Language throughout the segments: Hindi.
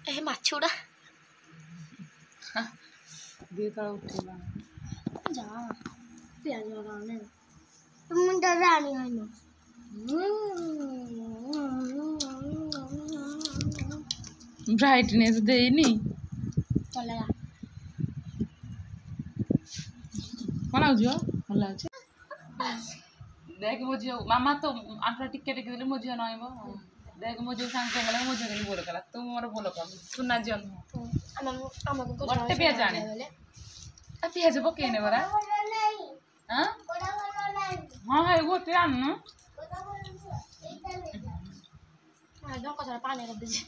ए माछुड़ा दे तळ उठला जा प्याज लगाने तुम डरानी है ना ब्राइटनेस देनी चलेगा कौन आउ जो भल लाग देख मो झियो मामा तो आंटा टिके टिके देले मो झियो नइबो देख मो झियो सांग संगला मो झियो बोल कला तू मोर बोल कर सुना जियो हम को बट्टे पियाज आने आ पियाज पकेने बरा हां हां है वो ते आन न आ दो को पानी कर दीजिए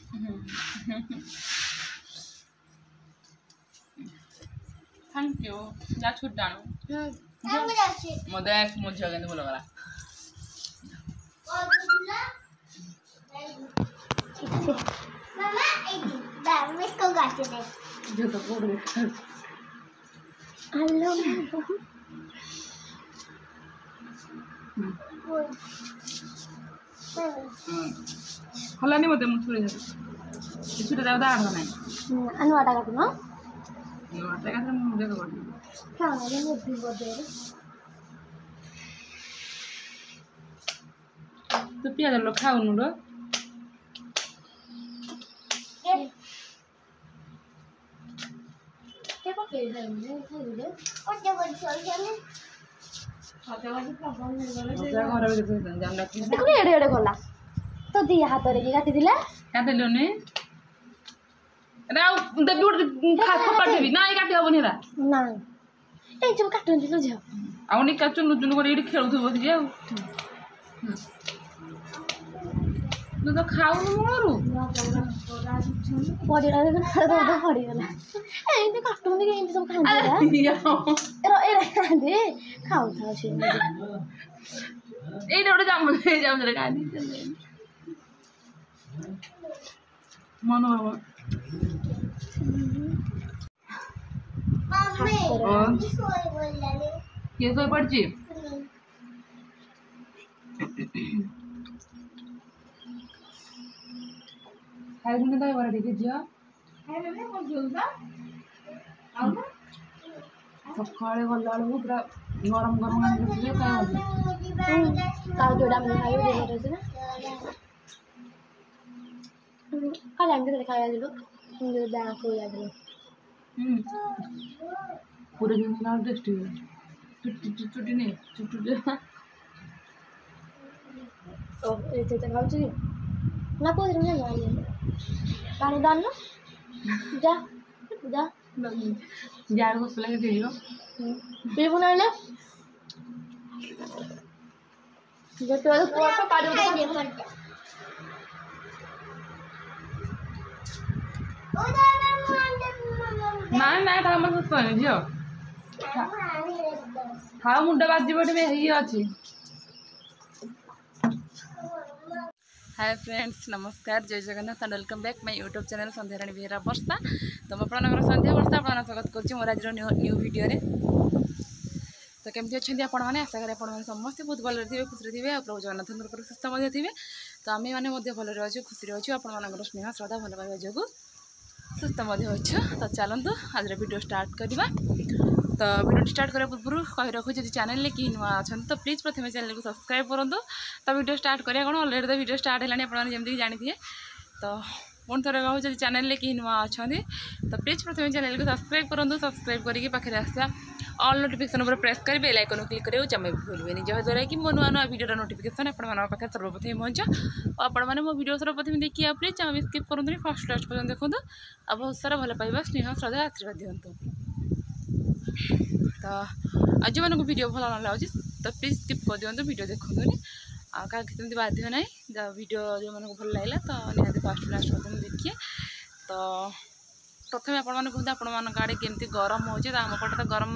थैंक यू जा छुट डाणु मो देख मो झियो केने बोल कला मामा एक दाम इसको गाते दे जो तो बोल हेलो हला नहीं मते मुथुरे जा छुटे दाव दाड़ नहीं अनुवाटा काटू ना वाटे का मुझे को बड़ी हां ये मुद्दी बोदे तो पियाज लो खाऊ नु रो के पके दे दे और जब चल चले हाथे वाली प्रॉब्लम नहीं गले ओजा घर में देखो जान रखी देखो एडे एडे गला तो दिया हाथ रे काटी दिला काटे लो ने राव देबी उठ खा फपड़ देबी नाई काटी हबो नेरा ना ए जब काटन दिलो जा आउनी का चुनु चुनु कर एडी खेलु थबो जे तू तो खाऊ नु मोरू बॉडी रा तो पड़ी गला ए इने काटन दे इने सब खान दे ए रे दे खाऊ था छे ए डोडे जाम रे खानी मनो मम्मी सोई बोलले के सोई पड़ची खाई दुने दाई बरा देखे जिया खाई रे को जोलदा आउ ना सकाळे गल्ला बेलू पूरा गरम गरम आनी काल जोड़ा में खाई दे रहे थे ना कल हम के खाया दिलो मुझे बैंक हो जा पूरे दिन ना टेस्टी चुट्टी चुट्टी नहीं चुट्टी ओ ये तो खाओ जी ना को दिन में जाने पानी डाल लो जा जा यार को लगे दियो पी बना ले जो तो फोटो काट दो ना था मत सोने जियो खाओ मुंडा बाजी बटे में ही अछि हाय फ्रेंड्स नमस्कार जय Jagannath and welcome back my YouTube channel Sandhyarani Behera वर्षा तो मैं संध्या वर्षा आप स्वागत करुँच मोर आज न्यू वीडियो रे तो केमती अच्छे आपण मैंने आशा करें आपण समस्ते बहुत भल थे खुशी थे प्रभु जगन्नाथ सुस्थ थे तो आम मैंने भल अच्छे खुशी अच्छे आपण स्नेह श्रद्धा भल पाइबा जो सुस्थ अच्छे तो चलतु आज वीडियो स्टार्ट करवा तो वीडियो स्टार्ट करने पूर्व कही रखु जब चैनल की नुआ अच्छा तो प्लीज प्रथम चैनल को सब्सक्राइब करूँ तो वीडियो स्टार्ट करें कौन अलरेडी तो वीडियो स्टार्ट है जमी जानी थे तो पुणी थोड़े कहूँ जब चैनल की नुआ अच्छा तो प्लीज प्रथम चैनल को सब्सक्राइब करूँ सब्सक्राइब करके पाखे आसा ऑल नोटिफिकेशन पर प्रेस कर बेल आइकन क्लिक करेंगे जमा भी भूलें जहाँद्वारा कि मो नुआ नुआ वीडियो नोटिफिकेशन आप सर्वप्रथम पहुँच और आपण मो वीडियो सर्वप्रथम देखिए प्लीज जमा भी स्किप करूँ फर्स्ट लास्ट पर्यटन देखूँ और बहुत सारा भल पाइबा स्नेह श्रद्धा आशीर्वाद दिंतु तो आज जो वीडियो भल न लगे तो प्लीज स्किप कर दिखाँ वीडियो देखनी आमती बाध्य ना वीडियो जो मन भल लगे तो निहत फास्ट लास्ट पर्यटन देखिए तो प्रथम आपण कहते आपण आड़े केमती गरम हो आम पटे तो गरम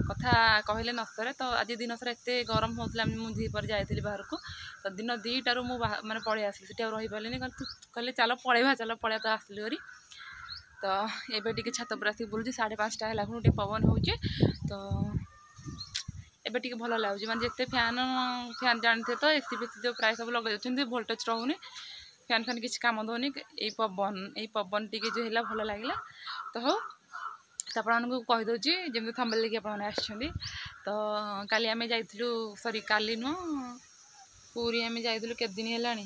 कथा कहले न सरे तो आज दिन सारा एत गरम होता मुझे पर जाइली बाहर को तो दिन 2टारू मुझे पलि आसली से रही पारे कहले चल पलैया तो आसली गरी तो ये टे छात पर आसिक बुलूँ 5:30 है पवन हो तो एबे टिके भल लगे मैंने जिते फैन जानते तो एसी बेसी जो प्राय सब लगे भोल्टेज रोने फैन फैन किसी काम दौनी यही पवन टी जो है भल लगे तो हो तो आपको कहीदे जमी थंबनेल देखिए आपने तो काली आम जाइलु सॉरी काली नुह पूरी आम जाइलु के दिन है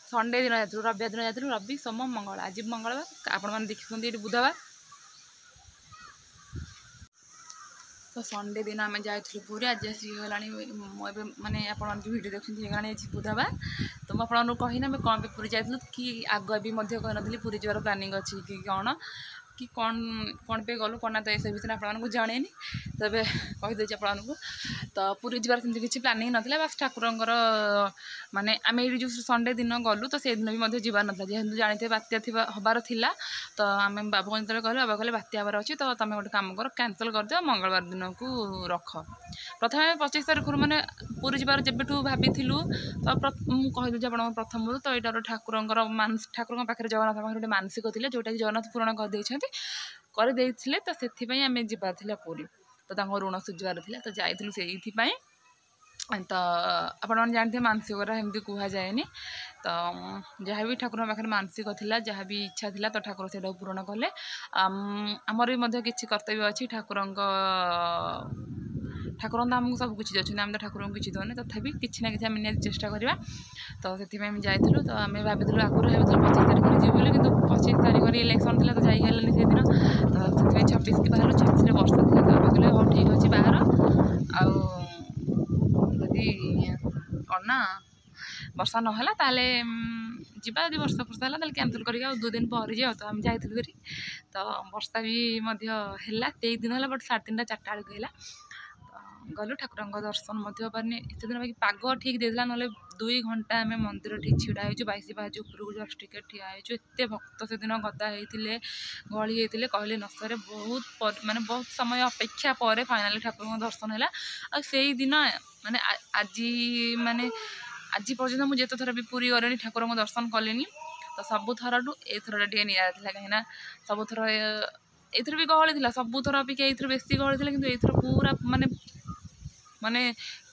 संडे दिन जाइलु रविवार दिन जाइलु रवि सोम मंगल आज मंगलवार आपण मैंने देखते ये बुधवार तो संडे दिन आम जाइलु पूरी आज आसगला माने आप वीडियो देखते आज बुधवार तो मुझे कहना मैं कौन पूरी जाइलु कि आग भी कही पूरी जबार प्लानिंग अच्छी कि कौन कि कौन पे गलु कौन तो ये विषय आपको जाने तबे कहीदे आपको तो पूरी जबार सेमती किसी प्लानिंग नाला बस ठाकुर माने आम ये जो संडे दिन गलु तो से दिन भी जबार ना जेहतु जानते बात्या हबार थिला तो आम बाबू जो कहलु बाबा कहले बात्या हबार अच्छी तो तुम गोटे कम कर कैंसल कर दियो मंगलवार दिन को रख प्रथम 25 तारीख मैंने पूरी जबार जब भाभी तो कहीदे आप प्रथम तो यहाँ ठाकुर पाखे जगन्नाथ पाखे गोटे मानसिक थे जोटा जगन्नाथ पूरण करदे तो से आम जबार पूरी तो ऋण सुझार था तो जाइलु से तो आप जानते मानसिक एमती कहुए तो जहाँ भी ठाकुर पाखे मानसिक था जहाँ भी इच्छा था तो ठाकुर से पूरण कले आमर भी किसी कर्तव्य अच्छी ठाकुर ठाकुर तो आमको सब किसी अच्छे आम तो ठाकुर को किसी दौने तथापि किसी ना कि आम निज चेष्टा करवा तो से जाइलु तो आम भाभी आगुरी भाभी 25 तारीख जीव बोली कि 25 तारीख इलेक्शन था तो जाइगलानी से दिन तो से 26 की बाहर 26 वर्षा था तो कहले हाँ ठीक अच्छे बाहर आना वर्षा नाला ताले जीवा जी वर्षा फर्षा है कैंसल कर 2 दिन पर जाओ तो आम जाइलु तो वर्षा भी है 23 दिन है बट 3:30 4टा बेलू है गलु ठाकुर दर्शन पारे एत दिन बाकी पाग ठीक देला ना 2 घंटा आम मंदिर ठीक छिड़ा हो 22 पाहाच उपरको जस्ट टिके ठिया होते भक्त से दिन गदा होते गहली होते कहले नसरे बहुत माने बहुत समय अपेक्षा पर फाइनाली ठाकुर दर्शन है आई दिन माने आज पर्यटन मुझे जिते थर भी पूरी गले ठाकुर दर्शन कले तो सबू थर एथर टे निरा कहीं सब थर एथर भी गहली थी सबू थर अपेक्षा ये बेसी गहली थी कि एथर पूरा माने माने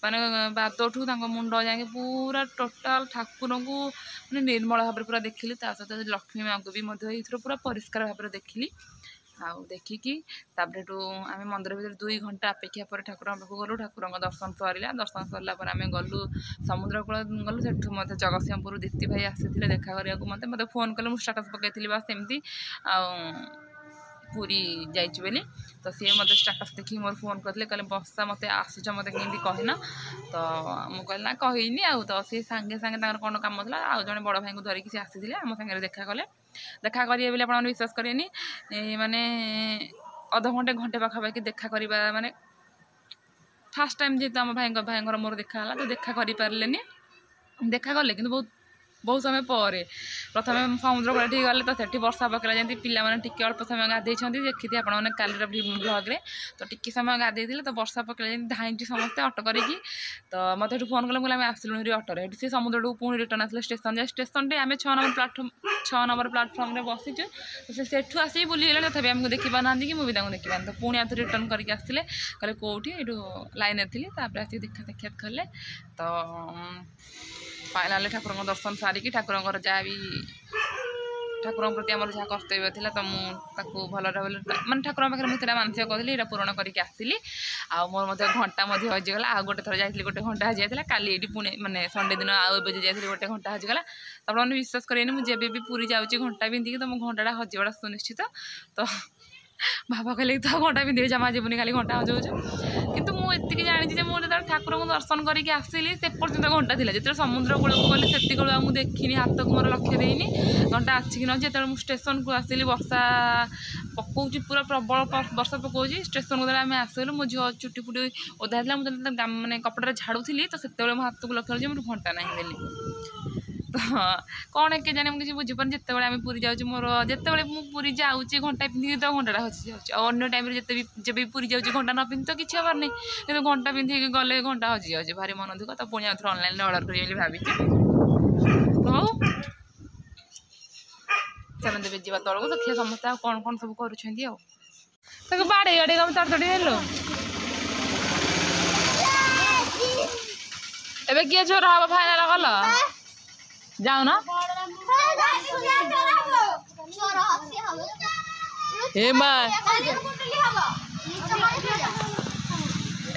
माने बादठू मुंड जाए पूरा टोटाल ठाकुर को माने निर्मल भाव पूरा देखिली सहित लक्ष्मी माँ को भी पूरा परिष्कार भाव में देखिली आउ देखिकी आम मंदिर भर 2 घंटा अपेक्षा पर ठाकुर पाक गलु ठाकुर दर्शन सरला दर्शन सरला आम गलु समुद्र कूल गलु से जगतसिंहपुर दीप्ति भाई आसी देखा करने को मत फोन कले मुझे स्टाटस पकई बस एमती पूरी जाइए बोली तो सी मत स्टाटस देखिए मोर फोन करते कहले बसा मत आसुच मत कमी कहना तो मुझे ना कहनी आ तो सी सांगे सांगे कौन कम था आउ जड़े बड़ भाई को धरिकी सी आसी आम सागर देखा कले देखा करेंगे बोले आप विश्वास करेंगे माने अध घंटे घंटे पाखापाखि देखा करवा माने फास्ट टाइम जेहतु आम भाई मोर देखा तो देखा कर पारे देखा कले कि बहुत समय पर प्रथम समुद्र कूल ठीक गले तो से वर्षा पकड़ा जमी पाने टी अल्प समय गाधे देखी थी आपने काल ब्लॉग्रे तो टी समय गाधे तो वर्षा पकड़ा जमी धाई समस्ते ऑटो करी तो मत फोन कले मुझे आसलुँ ऑटोरे से समुद्र को पुणी रिटर्न आस स्टेशन जाए स्टेशन आम 6 नंबर प्लाटफर्म में बसीचु तो सेठू आसी बुलीगले तथापि आमको देखी पाना कि मुझे देखी पानी तो पुणी आते रिटर्न करके आसते कहले कौटी ये लाइन थी आसी देखा साक्षात कले तो फाइनाली ठाकुर दर्शन सारिकी ठाकुर जहाँ भी ठाकुर प्रति आम जहाँ कर्तव्य था तो मुझे भल मानते ठाकुर पाखे मुझे मानसिक कहली ये पूरण करके आसली आ मोर घंटा हजिगला आ गोटे थर जाइए गोटे घंटा हजि जाता काली ये पुणे माने संडे दिन आउ जाइए गोटे घंटा हजिगला तो आपने विश्वास करेंगे मुझे भी पूरी जाऊँगी घंटा पिंधिकी तो मो घंटा हजिबा सुनिश्चित तो बाबा कहले तो घंटा पिंधे जमा जीवन खाली घंटा हजाऊ कि मुझे जानी मुझे ठाकुर को दर्शन करके आसली से पर्यंत घंटा थी जो समुद्र कूल को गली से मुझे देखनी हाथ को मोर लक्ष्य देनी घंटा आछि कि न जो मुझे स्टेशन को आसली वर्षा पकाऊँ पूरा प्रबल वर्षा पकाऊँ स्टेशन को आम आसलु मो झील चुटी फुटी ओदा था मुझे माने कपड़ा झाड़ूली तो से मो हाथ को लक्ष्य रही मुझे घंटा नहीं बोली तो कौन के जाने मुझे बुझीपार जिते आम पूरी जाऊँ मोर जिते पूरी जाऊँगी घंटा पिंधिकी तो घंटा हजि जाऊँ टाइम जब भी पूरी जाऊँगी घंटा न पिंधि तो किसी हबार नहीं कि घंटा पिंधिकी गले घंटा हजि जाऊँगी भारी मन दुख तो पुणी आउ थे ऑनलाइन ऑर्डर करी भावी तो चलो देवे जा तौक तो देखिए समस्ते कौन कौन सब कर बाड़े आड़े तड़तड़ी हेलो एबे किए झोर हम फाइनाल गल जाओ ना ए मां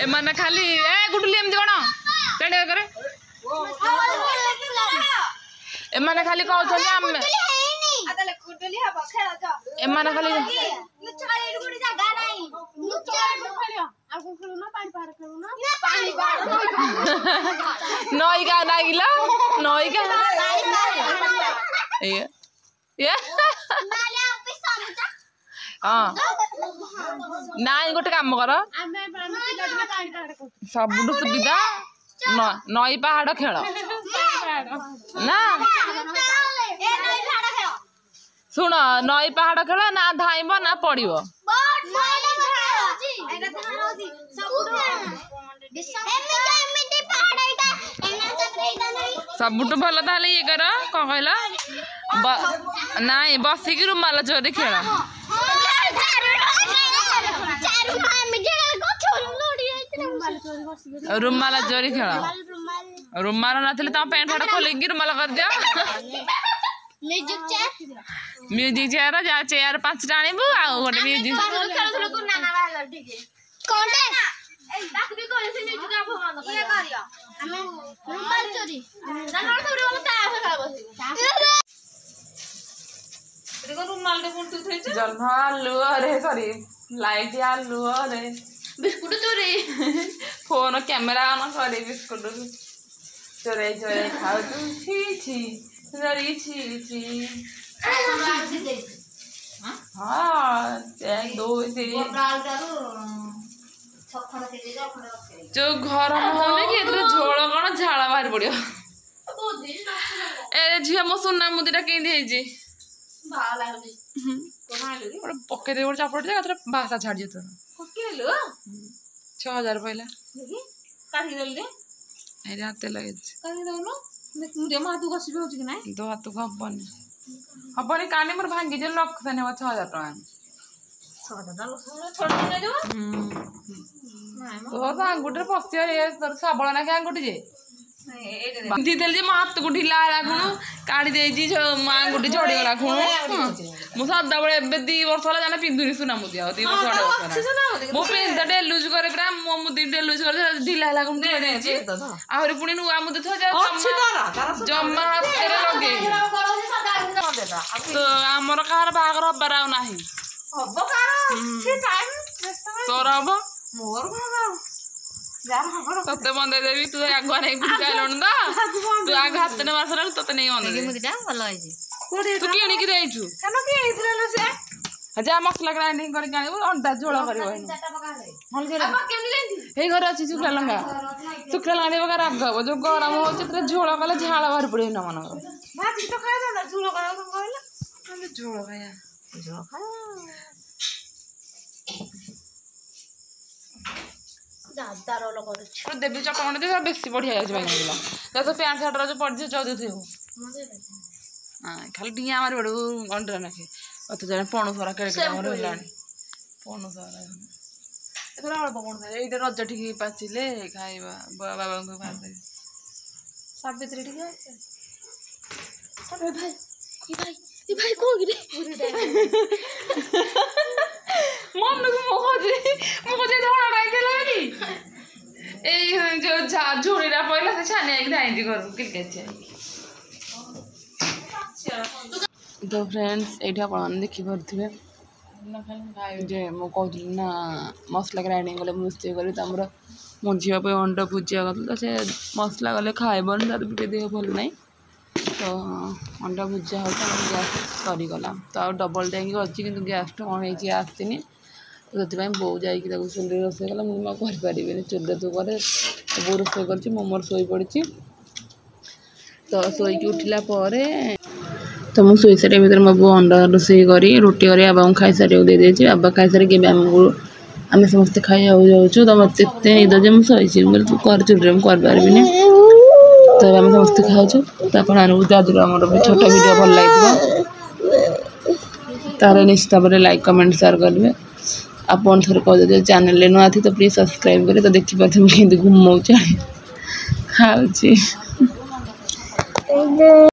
ए माने खाली ए गुडली एम कोन केडे करे ए माने खाली कहउ छ हम आदले गुडली हबो खेल ज ए माने खाली लुचाई गुडी जगह नाही लुचाई खेलियो आ को खेलु ना पानी पार खेलु ना पानी पार नई का नागिला नई का ए ये नाले पे समझा हां नाई गोटे काम कर सबुठु सुविधा नई पहाड़ खेल ना शुण नई पहाड़ खेल ना धाइब ना पड़ो सबुठु भल ताले ये कर कौन कहल नाई बसिकी रुमाल चोरी खेल रुमाल चोरी खेल रुमाल ना तुम पैंट शार्ट खोलिकी रुमाल कर दियो म्यूजिक चेयर जा चेयर 5टा आनिबु आ गोटे म्यूजिक आलू अरे सॉरी लाइट आलू अरे बिस्कुट चोरी फोन कैमेरा ऑन करे बिस्कुट चोरे चोरे खाऊ तू छी छी री छी छी हाँ 1 2 3 जो घर होने कि झोल कौन झाड़ बाहर पड़ो ए झील मो सुना मुदीटा केंदी पकई दे गोटे चापड़ बासा छाड़ी तोर 6000 पहला हाथ लगे दो हाथ को हबनी हबनी कानी मोर भांगी जे लख ने 6000 तो आंगुठी पशिया तोर सबल ना आंगुठी जे बांधी देल जे हाथ को ढिला खुणु काढ़ी देजी आंगुठी झड़गला खुणु मु सदा बेले 2 वर्ष है जाना पिंधुनी सुना मुदी 2 वर्ष मो पिंधा डेलुज करे पूरा मो मुदी डेलुज करे ढिला है आहरी पुणी नुआ मुदी थो जमा हाथ लगे तो आमर कहार बाहागर हबार आ ना तोर हम तते बंदे देवी तू आगुआ नहीं कुछ कहलुन तो तू आग हाथ ने मारसला तते नहीं बंदे मुदीटा भलो आइजी तू किणी की देइछु केन की आइथिला से जा मसला ग्राइंडिंग करके आनिबो अंडा झोल करबो हल करे अब केनी जाइथि हे घर अछि सुखला लंगा देबो का राग हबो जो गरम हो चित्र झोल कले झाळ बाहर पड़े न मन भाजी तो खाय ना झोल कर कहला हम झोल खाया झोल खा देवी चटमट दे बेसी बढ़िया जाए बैगन तो पैंट शार्ट जो पड़ चौदह थे खाली डिया मार पड़ू अंडा नाखे अत जाने पणुसरा केड़े पणुसरा अल्प पणुस ये रज ठीक पाचिले खाइबा बाबा को भाई सावित्री ठीक भाई भाई कौन मन को मुझे धोना टाइम लगी ए जो झोरीरा पहला से छाने एक धाई घर क्रिकेट तो फ्रेंड्स ये आप देखी पारे जे मु कहूँ ना मसला ग्राइंडिंग कले मिस्टेक करी तुम मो झील अंडा भुजिया कर से मसला गले खाइबन तार भी देह भल ना तो अंडा भुजिया हो गैस सरीगला तो आ डबल टैंक अच्छी कि गैस टा कौन है आसनी तो से बो जाकि चुल्ली रोसे कला मुझे करें चुल्ले तो करे बो रोसे कर मोर शोई पड़ी तो शोक उठला तो मुझे शोई सारे भर मो बो अंडा रोसे करी रोटी कर बाबा खाई सारे दे बाबा खाई सारे आम समस्ते खाई जाऊँ तो मत निद जे मुझे शोई तू कर चुल्ली में करपारि तो आम समस्ते खाऊ तो आप आज आम छोटा वीडियो भल लगे तार निश्चित भाव लाइक कमेंट शेयर करेंगे आप थे कह चैनल नुआ थी तो प्लीज सब्सक्राइब करें तो देखिए कि घुमाऊँ खाऊँ